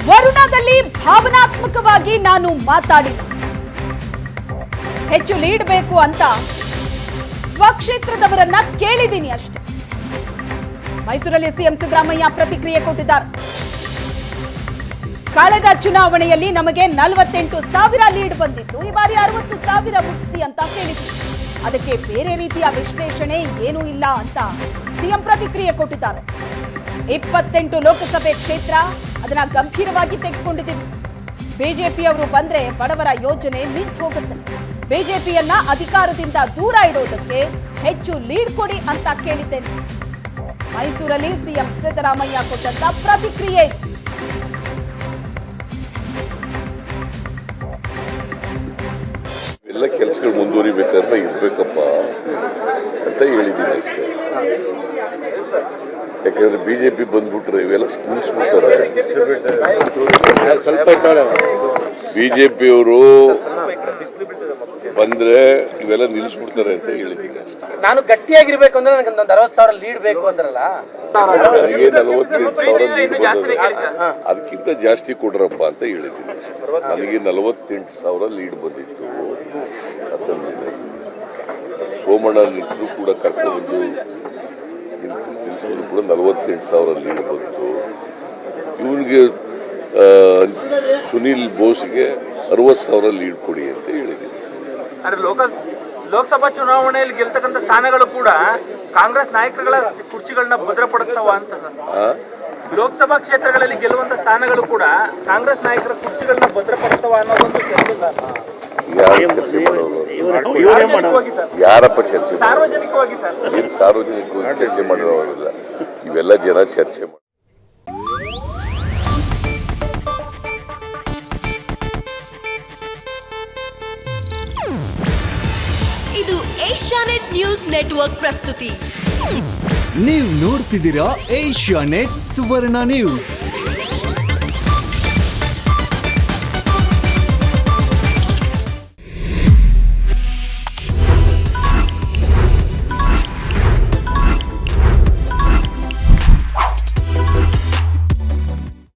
ವರುಣದಲ್ಲಿ ಭಾವನಾತ್ಮಕವಾಗಿ ನಾನು ಮಾತಾಡಿಲ್ಲ. ಹೆಚ್ಚು ಲೀಡ್ ಬೇಕು ಅಂತ ಸ್ವಕ್ಷೇತ್ರದವರನ್ನ ಕೇಳಿದ್ದೀನಿ ಅಷ್ಟೇ. ಮೈಸೂರಲ್ಲಿ ಸಿಎಂ ಸಿದ್ದರಾಮಯ್ಯ ಪ್ರತಿಕ್ರಿಯೆ ಕೊಟ್ಟಿದ್ದಾರೆ. ಕಳೆದ ಚುನಾವಣೆಯಲ್ಲಿ ನಮಗೆ 48,000 ಲೀಡ್ ಬಂದಿತ್ತು, ಈ ಬಾರಿ 60,000 ಮುಗಿಸಿ ಅಂತ ಹೇಳಿದ್ರು. ಅದಕ್ಕೆ ಬೇರೆ ರೀತಿಯ ವಿಶ್ಲೇಷಣೆ ಏನೂ ಇಲ್ಲ ಅಂತ ಸಿಎಂ ಪ್ರತಿಕ್ರಿಯೆ ಕೊಟ್ಟಿದ್ದಾರೆ. 28 ಲೋಕಸಭೆ ಕ್ಷೇತ್ರ, ಅದನ್ನ ಗಂಭೀರವಾಗಿ ತೆಗೆದುಕೊಂಡಿದ್ದೀವಿ. ಬಿಜೆಪಿಯವರು ಬಂದ್ರೆ ಬಡವರ ಯೋಜನೆ ನಿಂತು ಹೋಗುತ್ತೆ. ಬಿಜೆಪಿಯನ್ನ ಅಧಿಕಾರದಿಂದ ದೂರ ಇಡೋದಕ್ಕೆ ಹೆಚ್ಚು ಲೀಡ್ ಕೊಡಿ ಅಂತ ಕೇಳಿದ್ದೇನೆ. ಮೈಸೂರಲ್ಲಿ ಸಿಎಂ ಸಿದ್ದರಾಮಯ್ಯ ಕೊಟ್ಟಂತ ಪ್ರತಿಕ್ರಿಯೆ ಇದು. ಎಲ್ಲ ಕೆಲಸಗಳು ಮುಂದುವರಿಬೇಕಾದ್ರೆ ಇರ್ಬೇಕಪ್ಪ ಅಂತ ಹೇಳಿದ್ದೀನಿ ಅಷ್ಟೇ. ಯಾಕಂದ್ರೆ ಬಿಜೆಪಿ ಬಂದ್ಬಿಟ್ರೆ ಇವೆಲ್ಲ ನಿಲ್ಲಿಸ್ಬಿಡ್ತಾರೆ. ಬಿಜೆಪಿಯವರು ಬಂದ್ರೆ ಇವೆಲ್ಲ ನಿಲ್ಲಿಸ್ಬಿಡ್ತಾರೆ ಅಂತ ಹೇಳಿದ್ದೀನಿ ಅಷ್ಟೇ. ನಾನು ಗಟ್ಟಿಯಾಗಿರ್ಬೇಕು ಅಂದ್ರೆ ನನಗೆ ಒಂದು 60,000 ಲೀಡ್ ಬೇಕು ಅಂದ್ರಲ್ಲ, ನನಗೆ 48,000 ಲೀಡ್ ಬಂದಿದೆ, ಅದಕ್ಕಿಂತ ಜಾಸ್ತಿ ಕೊಡ್ರಪ್ಪ ಅಂತ ಹೇಳಿದ್ದೀನಿ. ನನಗೆ 48,000 ಲೀಡ್ ಬಂದಿತ್ತು ಅಸೆಂಬ್ಲಿನಲ್ಲಿ. ಸೋಮಣ್ಣ ನಿಂತರು ಕೂಡ ಕರ್ಕೊಂಡು ನಿಲ್ಲಿಸಿದ್ರು ಕೂಡ 48,000 ಲೀಡ್ ಬಂತು. ಇವನಿಗೆ ಸುನೀಲ್ ಬೋಸ್ಗೆ 60,000 ಲೀಡ್ ಕೊಡಿ ಅಂತ ಹೇಳಿದ್ದೀನಿ. ಲೋಕಸಭಾ ಚುನಾವಣೆಯಲ್ಲಿ ಗೆಲ್ತಕ್ಕಂಥ ಸ್ಥಾನಗಳು ಕೂಡ ಕಾಂಗ್ರೆಸ್ ನಾಯಕರುಗಳ ಕುರ್ಚಿಗಳನ್ನ ಭದ್ರಪಡಿಸ್ತಾವ ಅಂತ. ಲೋಕಸಭಾ ಕ್ಷೇತ್ರಗಳಲ್ಲಿ ಗೆಲ್ಲುವಂತ ಸ್ಥಾನಗಳು ಕೂಡ ಕಾಂಗ್ರೆಸ್ ನಾಯಕರ ಕುರ್ಚಿಗಳನ್ನ ಭದ್ರಪಡಿಸ್ತಾವ ಅನ್ನೋದೊಂದು ಯಾರಪ್ಪ ಚರ್ಚೆ ಸಾರ್ವಜನಿಕವಾಗಿ ಸರ್, ಏನು ಸಾರ್ವಜನಿಕವಾಗಿ ಚರ್ಚೆ ಮಾಡಿರೋಲ್ಲ. ಇವೆಲ್ಲ ಜನ ಚರ್ಚೆ ಮಾಡಿ. ಇದು ಏಷ್ಯಾನೆಟ್ ನ್ಯೂಸ್ ನೆಟ್ವರ್ಕ್ ಪ್ರಸ್ತುತಿ. ನೀವು ನೋಡ್ತಿದ್ದೀರಾ ಏಷ್ಯಾನೆಟ್ ಸುವರ್ಣ ನ್ಯೂಸ್.